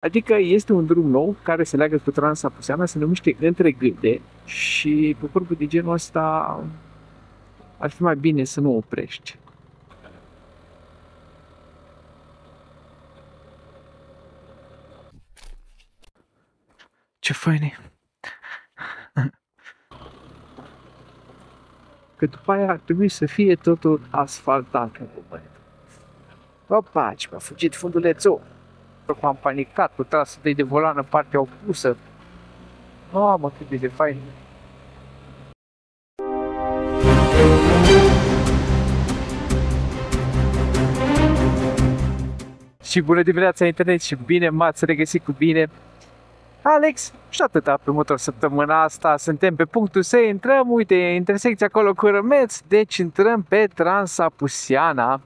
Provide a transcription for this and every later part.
Adică este un drum nou care se leagă cu Transapuseana, se numește Între Gâlde și pe curbul de genul ăsta ar fi mai bine să nu oprești. Ce fain e! Că după aia ar trebui să fie totul asfaltat. Opa, ce mi-a fugit fundulețul! M-am panicat, cu trasul de volan în partea opusă. Mamă, cât de fain! Și bună dimineața internet și bine m-ați regăsit cu bine! Alex, și atâta pe motor săptămâna asta, suntem pe punctul să intrăm, uite, intersecția acolo cu Rămeț, deci intrăm pe Transapuseana.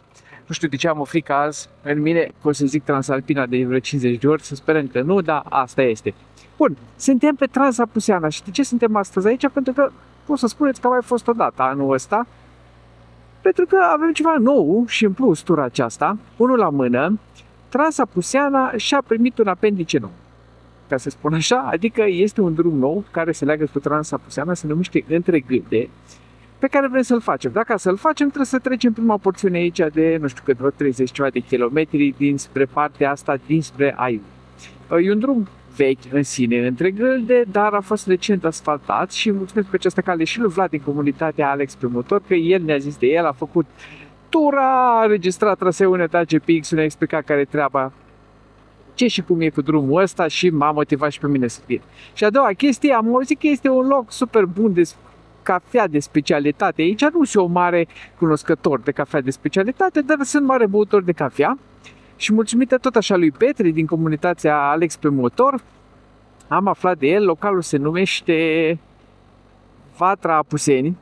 Nu știu de ce am o frică azi în mine, o să zic Transalpina de vreo 50 de ori, să sperăm că nu, dar asta este. Bun, suntem pe Transapuseana și de ce suntem astăzi aici? Pentru că pot să spuneți că a mai fost odată anul ăsta, pentru că avem ceva nou și în plus tura aceasta, unul la mână, Transapuseana și-a primit un apendice nou, ca să spun așa, adică este un drum nou care se leagă cu Transapuseana, se numește Între Gâlde, pe care vrem să-l facem. Dacă să-l facem, trebuie să trecem prima porțiune aici de, nu știu cât, vreo 30 ceva de kilometri dinspre partea asta, dinspre Aiu. E un drum vechi în sine, Între Gâlde, dar a fost recent asfaltat și mulțumesc pe această cale și lui Vlad din comunitatea Alex pe motor, că el ne-a zis de el, a făcut tura, a înregistrat traseul, ne-a dat GPX-ul, ne-a explicat care e treaba, ce și cum e cu drumul ăsta și m-a motivat și pe mine să vin. Și a doua chestie, am auzit că este un loc super bun de cafea de specialitate. Aici nu sunt o mare cunoscător de cafea de specialitate, dar sunt mare băutor de cafea. Și mulțumită tot așa lui Petri din comunitatea Alex pe motor, am aflat de el, localul se numește Vatra Apuseni.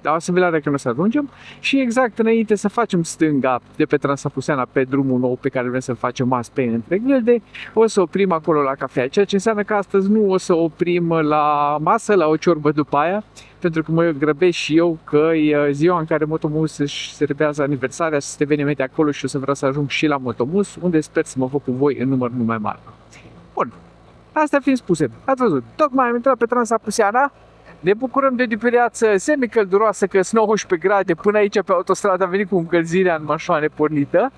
Dar o să vi le arăt când o să ajungem. Și exact înainte să facem stânga de pe Transapuseana pe drumul nou pe care vrem să-l facem azi pe Între Gâlde, o să oprim acolo la cafea. Ceea ce înseamnă că astăzi nu o să oprim la masă, la o ciorbă după aia, pentru că mă grăbesc și eu că e ziua în care Motomus își serbează aniversarea, sunt evenimente acolo și o să vreau să ajung și la Motomus, unde sper să mă văd cu voi în număr mult mai mare. Bun, astea fiind spuse, ați văzut, tocmai am intrat pe Transapuseana. Ne bucurăm de o dimineață semicălduroasă, că sunt 19 grade, până aici pe autostradă am venit cu încălzirea în mașoane pornită.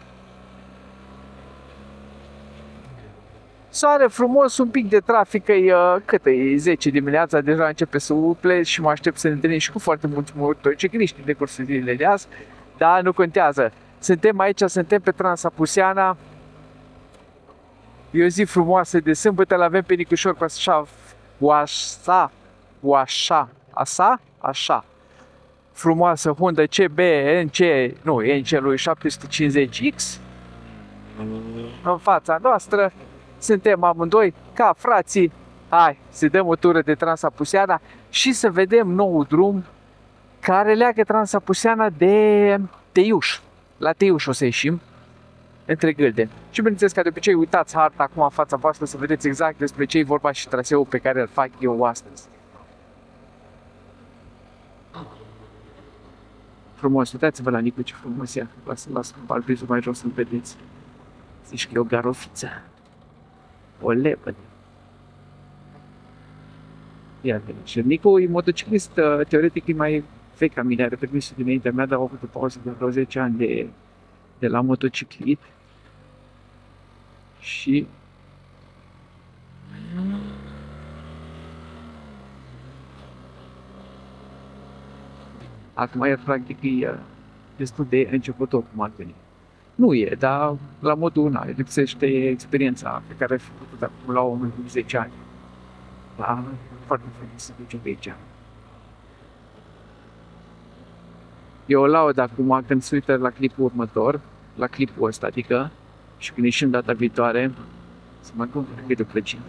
Soare frumos, un pic de trafic, e 10 dimineața, deja începe să uple și mă aștept să ne întâlnim și cu foarte mulți motocicliști de cursul zilele de azi, dar nu contează. Suntem aici, suntem pe Transapuseana, e o zi frumoasă de sâmbătă, l-avem pe Nicușor cu așa, frumoasă Honda CB NC lui 750X în fața noastră. Suntem amândoi ca frații. Hai să dăm o tură de Transapuseana și să vedem nou drum care leagă Transapuseana de Teiuș. La Teiuș o să ieșim, Între Gâlde. Și bineînțeles, ca de obicei, uitați harta acum în fața voastră să vedeți exact despre ce e vorba și traseul pe care îl fac eu astăzi. Frumos, uitați-vă la Nicu ce frumos e. Las palpizul mai jos să-l vedeți. Zici că e o garofiță. O lepădă. Ia vede. Și Nicu e motociclist, teoretic e mai vechi ca mine, are permisul dinaintea mea, dar a avut o pauză de vreo 10 ani de la motociclit. Și acum el practic e destul de începător cum ar veni. Nu e, dar la modul ăla, lipsește experiența pe care ai făcut-o de acum la omul de 10 ani. Da, foarte frumos să ducem pe aici. Eu o laud acum când se uită la clipul următor, la clipul ăsta, adică, și când ieșim data viitoare, să mă cumpăr câte o plăcere.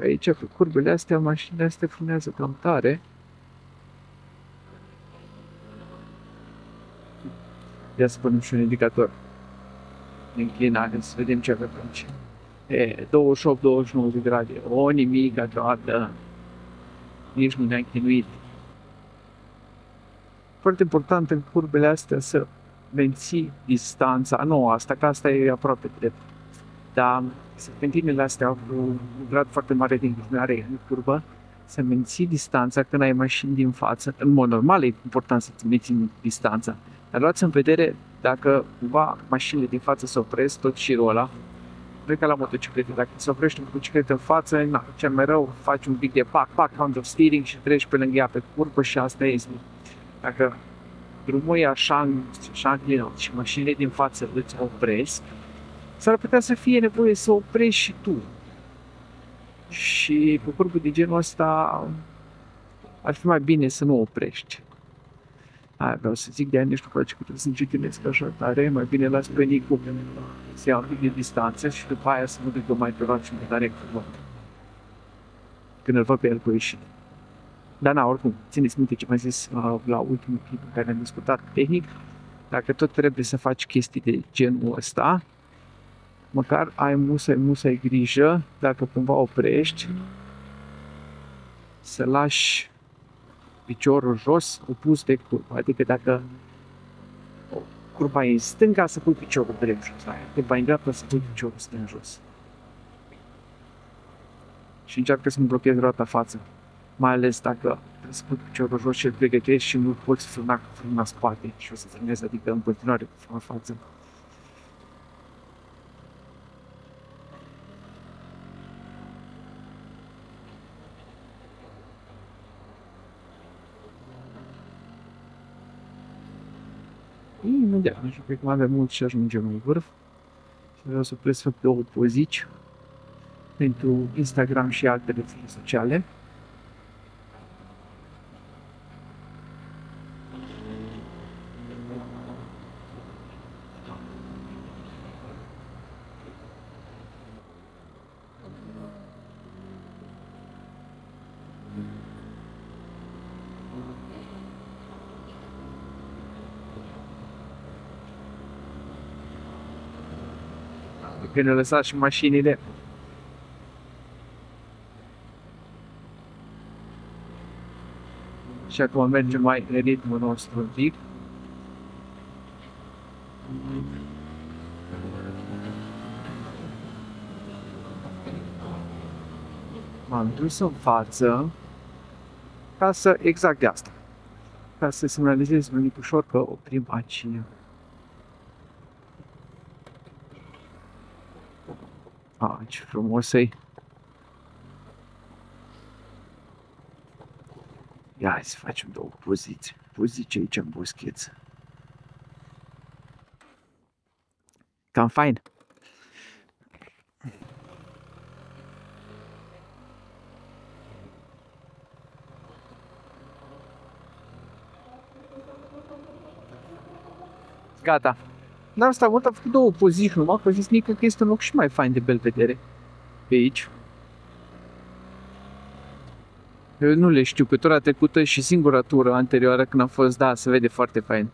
Aici, pe curbele astea, mașinile astea frânează cam tare. Ia să punem și un indicator. de înclinare, să vedem ce avem aici. 28-29 de grade, o nimic deodată, nici nu ne-am chinuit. Foarte important în curbele astea să menții distanța, nu asta, că asta e aproape drept, dar serpentinele astea au un grad foarte mare de inclinare în curbă, să menții distanța când ai mașini din față. În mod normal e important să-ți menții distanța, dar luați în vedere dacă cumva mașinile din față se opresc, tot șirul ăla, cred că la motociclete, dacă se oprește un motocicletă în față, na, cel mai rău faci un pic de pac, counter steering și treci pe lângă ea pe curbă și asta este. Dacă drumul e așa înclinat și mașinile din față îți opresc, s-ar putea să fie nevoie să oprești și tu. Și pe curbul de genul ăsta ar fi mai bine să nu oprești. Aia vreau să zic, de-aia nici nu face că trebuie să încetinesc așa tare, mai bine las pe Nicu să ia un pic de distanță și după aia să nu ducă mai pe roci mai tare când îl văd pe el cu ieșit. Dar na, oricum, țineți minte ce m-am zis la ultimul clip în care am discutat tehnic, dacă tot trebuie să faci chestii de genul ăsta, măcar ai musai grijă, dacă cumva oprești, să lași piciorul jos, opus de curbă. Adică dacă curba e în stânga, să pui piciorul drept jos. Curba e în dreapta, să pui piciorul stâng jos. Și încearcă să nu blochezi roata față. Mai ales dacă trebuie să pui piciorul jos și îl pregătești și nu poți frâna cu frâna spate și o să frânezi, adică în continuare cu frâna față. Imediat, nu știu, cred că mai avem mult și ajungem în vârf. Și vreau să presfac 2 pozici pentru Instagram și alte rețele sociale. Când ne lăsați și mașinile. Și acum mergem mai în ritmul nostru un pic. M-am dus în față ca să, exact de asta, ca să semnalizez un mic ușor că oprim aici. Ce frumos e. Ia, hai să facem 2 poziții. Poziții aici în boscheț. Cam fain. Gata. N-am stat mult, am făcut 2 poziții numai, că zis Nică că este un loc și mai fain de belvedere pe aici. Eu nu le știu, că tura trecută și singura tură anterioară când am fost, da, se vede foarte fain.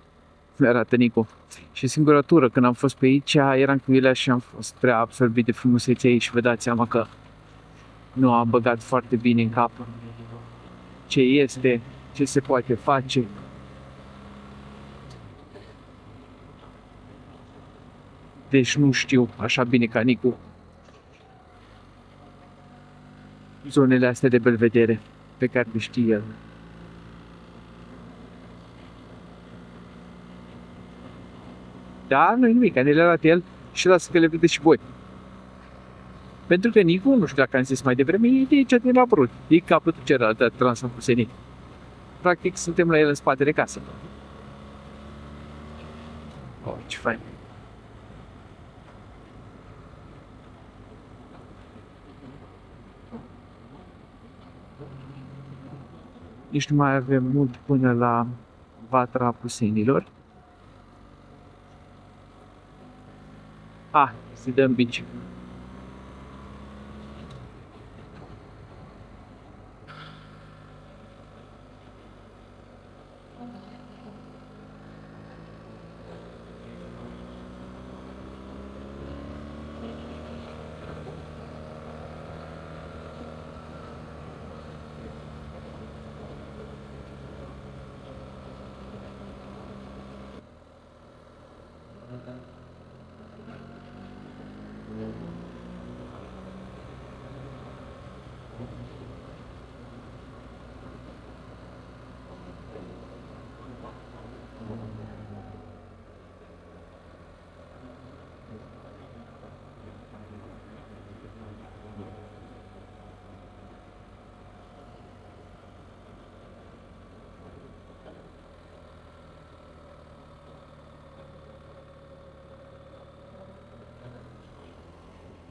Mi-arată Nicu. Și singura tură când am fost pe aici, eram cu Ilea și am fost prea absorbit de frumusețea ei și vă dați seama că nu am băgat foarte bine în cap ce este, ce se poate face. Deci nu știu așa bine ca Nicu zonele astea de belvedere pe care le știe el. Da, nu-i nimic, ne le arată el și lasă că le vedeți și voi. Pentru că Nicu, nu știu dacă am zis mai devreme, e de aici din la Brut, e capătul celălalt de Transambusenii. Practic suntem la el în spatele casei. Oh, ce fain. Nici nu mai avem mult până la Vatra Apusenilor. Să dăm bici.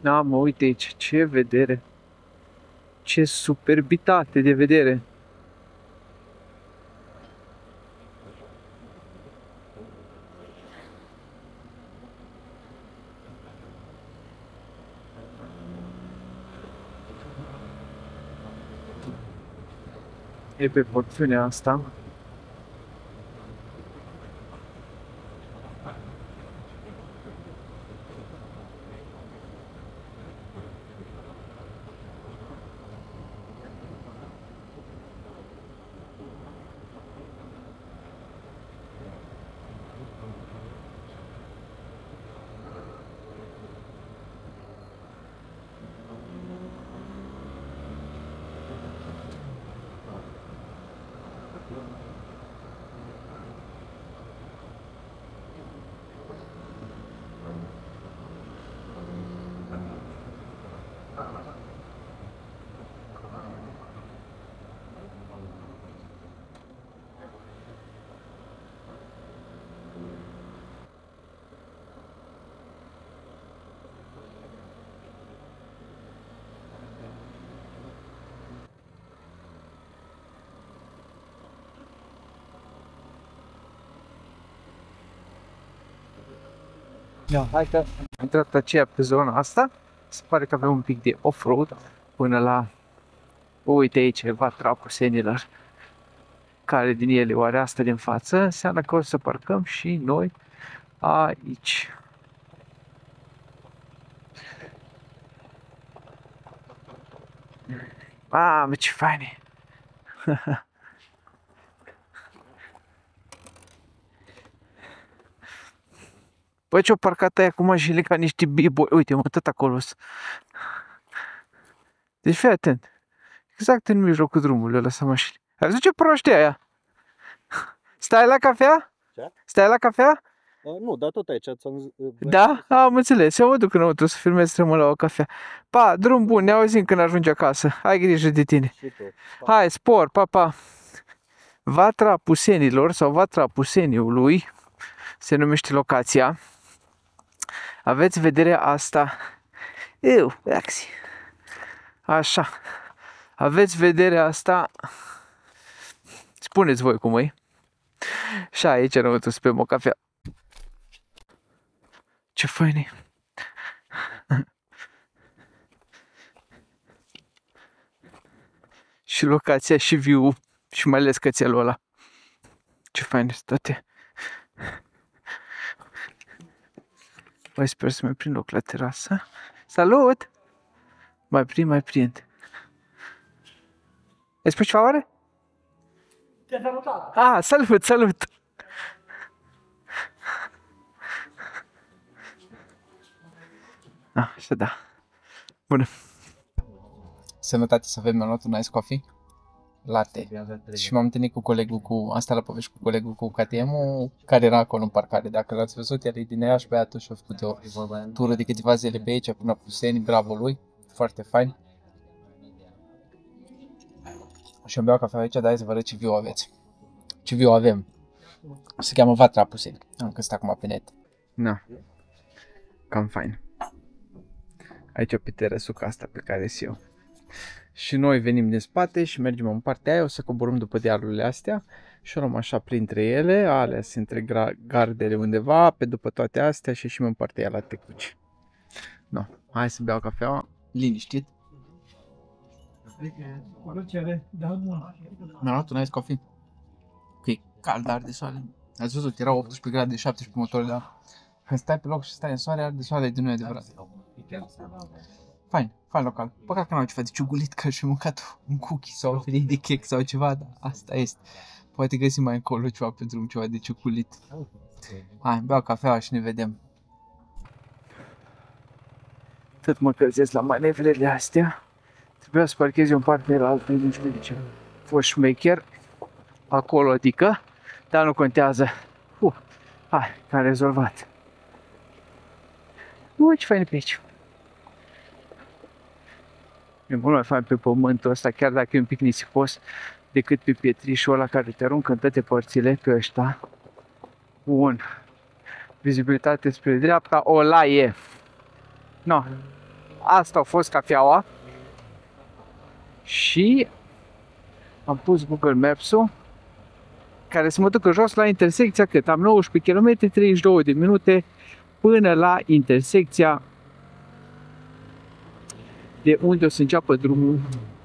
Da, mă, uite aici, ce vedere! Ce superbitate de vedere! E pe porțiunea asta. Ia, hai că am intrat aceea pe zona asta. Se pare că avem un pic de off-road până la... Uite aici, vatra Pusenilor. Care din ele, oare asta din față? Înseamnă că o să parcăm și noi aici. Mamă, ce faine! Băi, ce-o parcat aia cu mașinile ca niște biboi. Uite, mă, tot acolo. Deci fii atent. Exact în mijlocul drumului ăla să mașini. Ai văzut ce proști aia? Stai la cafea? Ce? Stai la cafea? Nu, dar tot aici Da? Am înțeles. Eu mă duc înăuntru să filmez, să rămân la o cafea. Pa, drum bun, ne auzim când ajungi acasă. Ai grijă de tine. Și tu. Hai, spor, pa, pa. Vatra Pusenilor sau Vatra Puseniului se numește locația. Aveți vederea asta. Axi. Așa. Aveți vederea asta. Spuneți voi cum e. Și aici înăuntru să bem o cafea. Ce fain e. Și locația și view și mai ales cățelul ăla. Ce fain este toate. Băi, sper să mai prind loc la terasă. Salut! Mai prind. Îi spui ceva oare? Te-a salutat! Ah, salut! Ah, așa da. Bună. Sănătate să avem, mi-am luat un ice coffee. Latte. Și m-am întâlnit cu colegul asta la povești cu colegul cu KTM-ul, care era acolo în parcare. Dacă l-ați văzut, el e din Iași, băiatul și-a făcut o tură de câteva zile pe aici, până la Puseni, bravo lui, foarte fain. Și îmi beau cafea aici, dar hai să vă arăt ce view aveți. Ce view avem. Se cheamă Vatra Puseni. Am găsit acum pe net. Na. Cam fain. Aici pe terasuca asta pe care sunt eu. Și noi venim din spate și mergem în partea aia, o să coborâm după dealurile astea și o luăm așa printre ele, alea sunt între gardele undeva, pe după toate astea și ieșim în partea aia la Tecuci. No. Hai să beau cafeaua, liniștit. Mi-am luat un ice coffee. Că e cald, arde soare. Ați văzut, erau 18 grade, 17 motoare, dar când stai pe loc și stai în soare, arde soare de nu e adevărat. Fain local. Păcat că n-au ceva de ciugulit, că și mâncat un cookie sau o felie de cake sau ceva, dar asta este. Poate găsim mai încolo ceva pe drum, ceva de ciugulit. Hai, beau cafea și ne vedem. Tot mă călzesc la manevrele astea. Trebuia să parchezi în partea la altă, nu știu de ce. Fost șmecher. Acolo, adică. Dar nu contează. Hai, că am rezolvat. Ce fain pe aici. E mult mai fain pe pământul ăsta, chiar dacă e un pic nisipos, decât pe pietrișul ăla care te aruncă în toate părțile, pe ăștia. Bun. Vizibilitate spre dreapta, o laie. No. Asta a fost cafeaua. Și am pus Google Maps-ul care să mă ducă jos la intersecția cât? Am 19 km, 32 de minute până la intersecția de unde o să înceapă drumul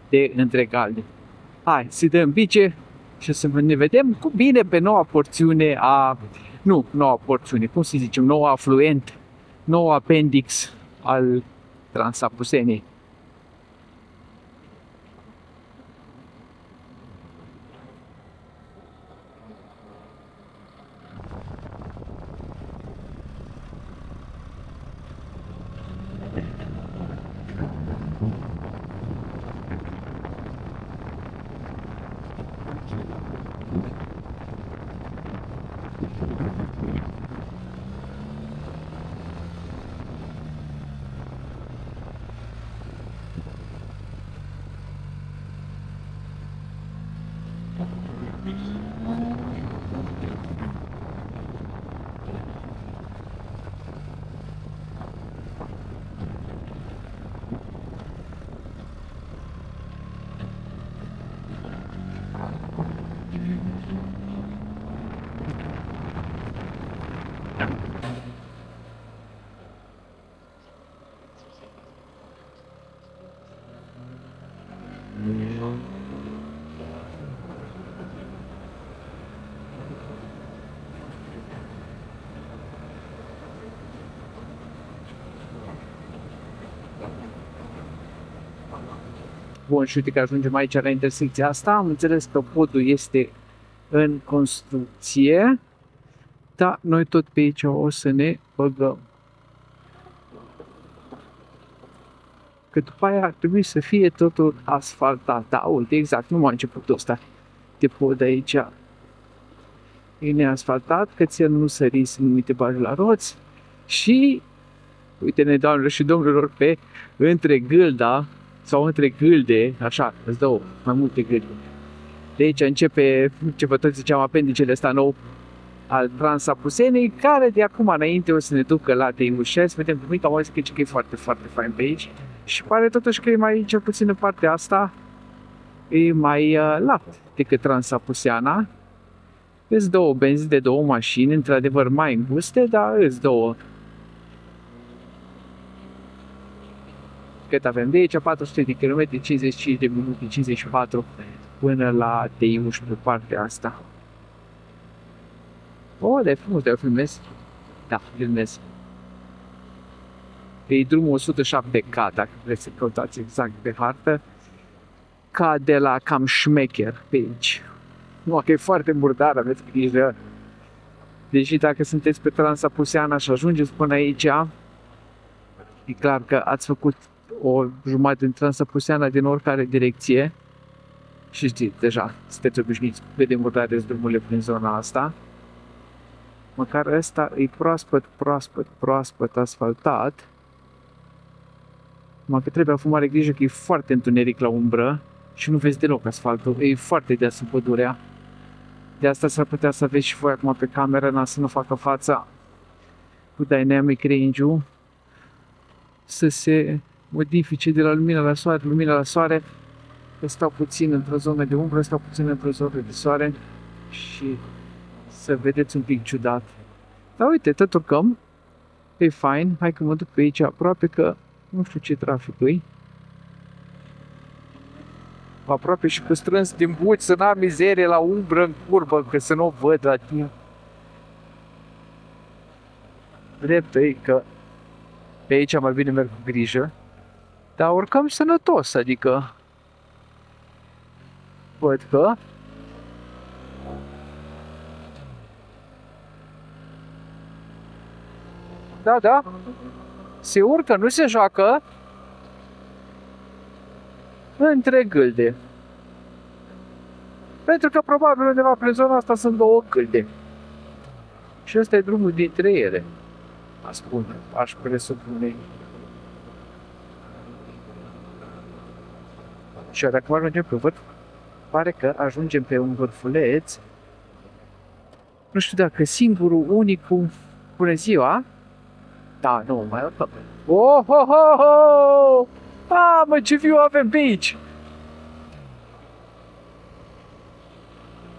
de între Galde. Hai, să dăm bice și să ne vedem cu bine pe noua porțiune a... Nu, noua porțiune, cum să zicem, noua afluent, noua appendix al Transapusenei. Bun, și uite că ajungem aici la intersecția asta. Am înțeles că podul este în construcție, dar noi tot pe aici o să ne băgăm. Că după aia ar trebui să fie totul asfaltat. Da, uite, exact, nu m-a început ăsta de pod aici. E neasfaltat, că ți-el nu sări să nu te bagi la roți. Și, uite-ne, doamnelor și domnilor, pe între Gâlda sau între gâlde, așa, îți dau mai multe gâlde. De aici începe, ce vă tot ziceam, apendicele ăsta nou al Transapusenei, care de acum înainte o să ne ducă la Teiușel, să vedem cum am zis că e foarte, foarte fain pe aici. Și pare totuși că e mai, cel puțin în partea asta, e mai lat decât Transapuseana. Îți două benzi de două mașini, într-adevăr mai înguste, dar îți două. Cât avem de aici, 400 de km, 55 de minute, 54 până la Teiuș pe partea asta. De frumos, de-o filmez. Da, filmez. E drumul 107K, dacă vreți să căutați exact pe hartă. Ca de la cam șmecher pe aici. Nu, că e foarte murdar, aveți grijă. Deși dacă sunteți pe Transapuseana și ajungeți până aici, e clar că ați făcut o jumătate din Transapuseana din oricare direcție. Și știți, deja, sunteți obișnuiți pe de murdare drumurile prin zona asta. Măcar ăsta e proaspăt asfaltat. Numai că trebuie avut mare grijă că e foarte întuneric la umbră și nu vezi deloc asfaltul. E foarte deasă pădurea. De asta s-ar putea să aveți și voi acum pe cameră, să nu facă fața cu dynamic range-ul, să se modifice de la lumina la soare, că stau puțin într-o zonă de umbră, stau puțin într-o zonă de soare și să vedeți un pic ciudat. Dar uite, tot urcăm, e fain, hai că mă duc pe aici aproape că nu știu ce trafic e. Aproape și cu strâns din buci să n-am mizerie la umbră în curbă, că să nu o văd la timp. Drept e că pe aici mai bine merg cu grijă, dar urcăm sănătos, adică văd că da, Se urcă, nu se joacă. Între gâlde. Pentru că probabil undeva prin zona asta sunt două gâlde. Și ăsta e drumul dintre ele. Aș presupune. Și dacă ajungem pe vârf, pare că ajungem pe un vârfuleț. Nu știu dacă singurul, unicul. Bună ziua! Da, nu, mai urcăm. Oh, ho, ho, ho! Ah, mă, ce viu avem pe aici!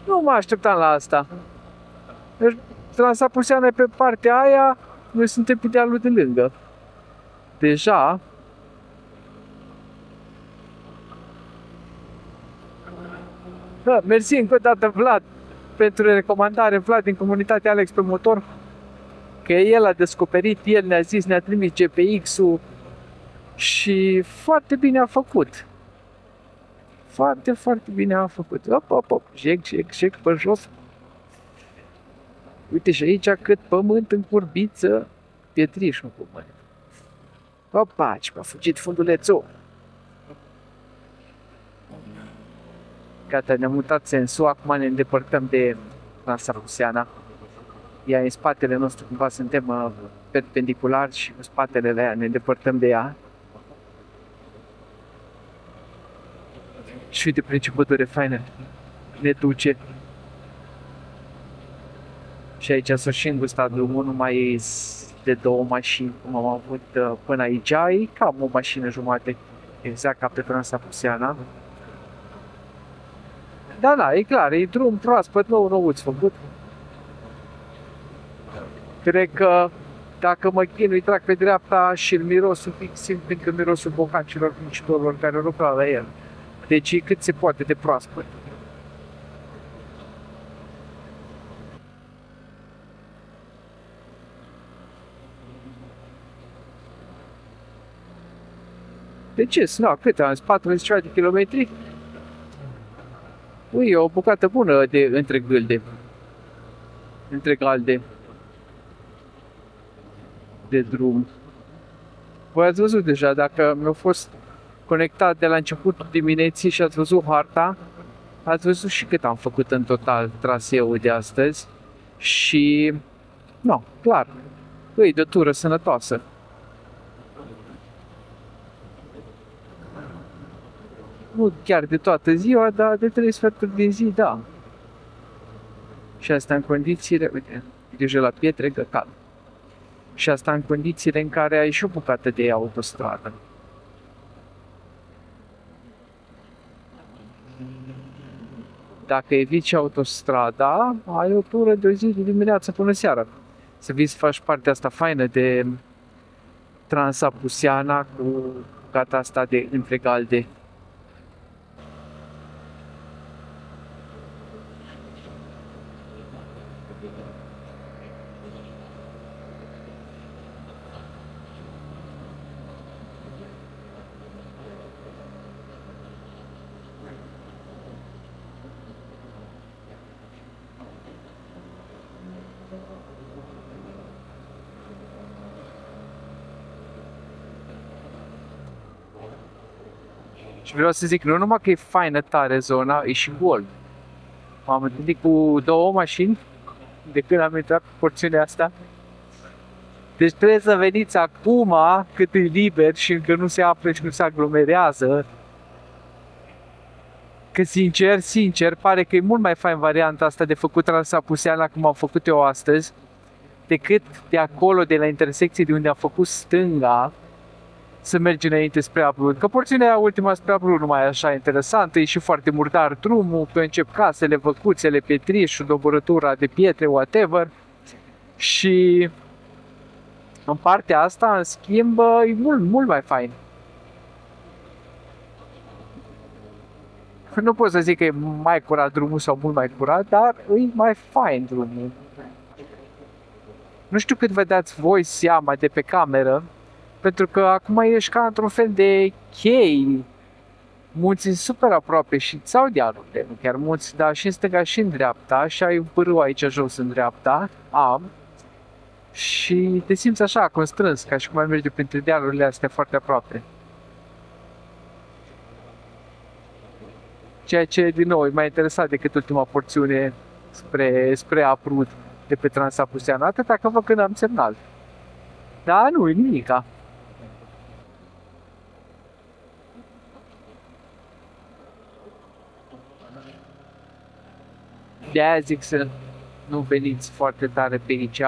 Nu mă așteptam la asta. Deci, Transapuseana e pe partea aia, noi suntem pe dealul de lângă. Deja. Da, mersi încă o dată, Vlad, pentru recomandare. Vlad din comunitatea Alex pe motor. Că el a descoperit, el ne-a zis, ne-a trimis GPX-ul și foarte bine a făcut. Foarte, foarte bine a făcut. Op, op, op, jec pe jos. Uite și aici cât pământ în curbiță, pietriș în pământ. Opa, ce m-a fugit fundulețul. Gata, ne-am mutat sensul, acum ne îndepărtăm de Transapuseana. Ea în spatele nostru, cumva suntem perpendicular și cu spatele la ea ne îndepărtăm de ea. Și uite prin ce pădure faină ne duce. Și aici s-o și îngustat drumul, nu mai e de două mașini cum am avut până aici. E cam o mașină jumate, exact ca pe Transapuseana. Da, e clar, e drum proaspăt, nou-nouț făcut. Cred că dacă mă chinui, trag pe dreapta și îl miros un pic, simt încă mirosul bocancilor muncitorilor care lucrau la el. Deci e cât se poate de proaspăt. De ce? Nu, câte am? 40 de kilometri? Ui, e o bucată bună de între gâlde. Între galde. De drum. Voi ați văzut deja, dacă mi-a fost conectat de la începutul dimineții și ați văzut harta, ați văzut și cât am făcut în total traseul de astăzi. Și, nu, clar, e de o tură sănătoasă. Nu chiar de toată ziua, dar de 3 sferturi din zi, da. Și asta în condițiile, uite, grijă la pietre, că calm. Și asta în condițiile în care ai și o bucată de autostradă. Dacă eviți autostrada, ai o tură de o zi de dimineață până seara. Să vii să faci partea asta faină de Transapuseana cu bucata asta de între galde. Și vreau să zic, nu numai că e faină tare zona, e și gol. M-am întâlnit cu două mașini de când am intrat pe porțiunea asta. Deci trebuie să veniți acum, cât e liber și încă nu se află și nu se aglomerează. Că sincer, pare că e mult mai fain varianta asta de făcut Transapuseana cum am făcut eu astăzi, decât de acolo, de la intersecție de unde am făcut stânga, să mergi înainte spre Abrud. Că porțiunea aia ultima spre Abrud nu mai e așa interesantă, e și foarte murdar drumul, că încep casele, văcuțele, pietrișul, doborătura de pietre, whatever. Și în partea asta, în schimb, e mult mai fain. Nu pot să zic că e mai curat drumul sau mult mai curat, dar e mai fain drumul. Nu știu cât vă dați voi seama de pe cameră, pentru că acum ești ca într-un fel de chei. Munții super aproape și sau dealurile, nu chiar munți, dar și în stânga și în dreapta, și ai un pârâu aici jos în dreapta, am. și te simți așa, constrâns, ca și cum ai merge printre dealurile astea foarte aproape. Ceea ce, din nou, e mai interesant decât ultima porțiune spre Aprut de pe Transapuseană, atâta că văd că n-am semnal. Da, nu, e nimica. De-aia zic să nu veniți foarte tare pe aici.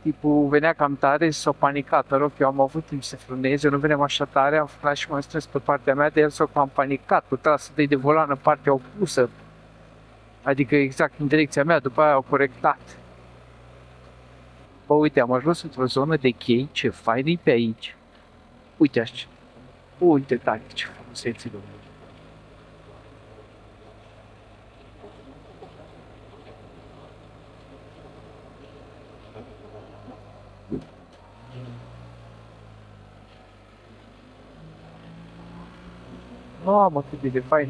Tipul venea cam tare și s-a panicat, mă rog, eu am avut timp să frânez, eu nu veneam așa tare, am frânat și m-am strâns pe partea mea, de el s-a cam panicat, cu trasă de volan în partea opusă, adică exact în direcția mea, după aia au corectat. Bă, uite, am ajuns într-o zonă de chei, ce fain e pe aici. Uite așa, uite, tati, ce frumusețe, domnule. Mamă, cât de fain.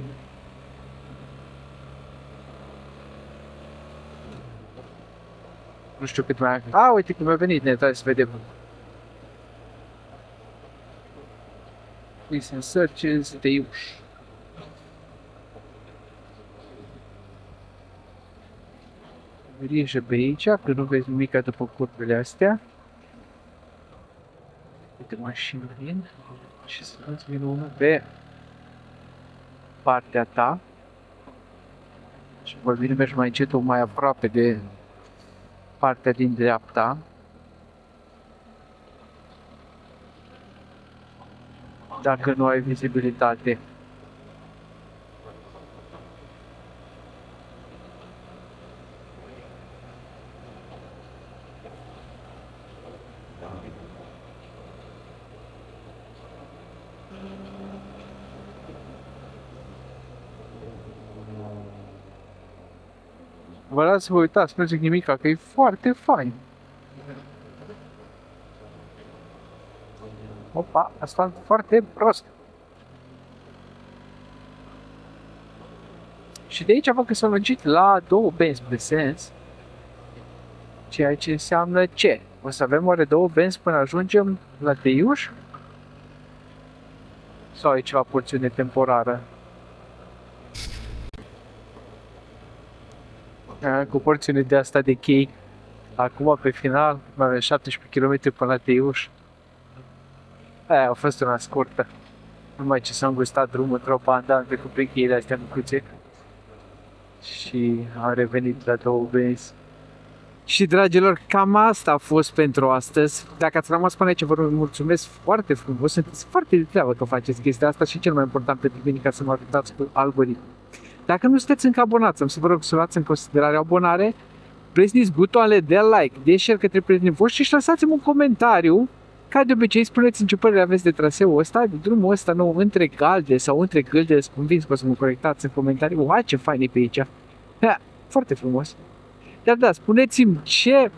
Nu știu cât mai am. A, uite cum a venit, ne trebuie să vedem. Recent searches, Teiuș. Grijă pe aici, că nu vezi nimic după curvele astea. Uite mașini vin. Și să nu-ți vină unul pe partea ta. Și vor vine mergi mai încet, mai aproape de partea din dreapta. Dacă nu ai vizibilitate. Vă las să vă uitați, nu zic nimic, că e foarte fain. Opa, asfalt foarte prost. Și de aici văd că s-a lungit la 2 benzi pe sens. Ceea ce înseamnă ce? O să avem oare 2 benzi până ajungem la Teiuș? Sau e ceva porțiune temporară? Cu porțiune de asta de chei. Acum pe final mai avem 17 km până la Teiuș. Aia a fost una scurtă. Numai ce s-a îngustat drumul într-o bandă, am trecut prin cheile astea micuțe. Și am revenit la 2 benzi. Și dragilor, cam asta a fost pentru astăzi. Dacă ați rămas până aici, vă mulțumesc foarte frumos. Sunteți foarte de treabă că faceți chestia asta și cel mai important pentru mine ca să mă ajutați cu algoritmul. Dacă nu sunteți încă abonați, am să vă rog să luați în considerare abonare, presionați butoanele de like, de share către prietenii voștri și lăsați-mi un comentariu. Ca de obicei, spuneți-mi ce părere aveți de traseul ăsta, de drumul ăsta nou între Galde sau între Gâlde, sunt convins că o să mă corectați în comentarii. Uai, ce fain e pe aici! Ha, foarte frumos! Dar da, spuneți-mi ce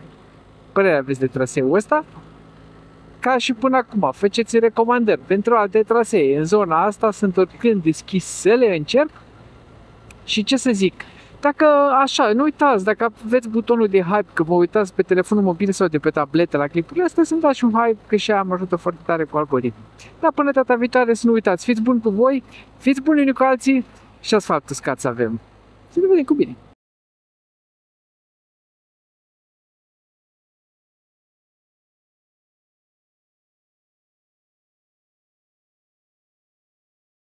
părere aveți de traseul ăsta. Ca și până acum, faceți recomandări pentru alte trasee. În zona asta sunt oricând deschis să le încerc. Și ce să zic, dacă așa, nu uitați, dacă aveți butonul de hype, că vă uitați pe telefonul mobil sau de pe tabletă la clipurile astea, să-mi dați un hype, că și aia mă ajută foarte tare cu algoritmul. Dar până data viitoare să nu uitați, fiți buni cu voi, fiți buni unii cu alții și asfalt uscat să avem. Să ne vedem cu bine!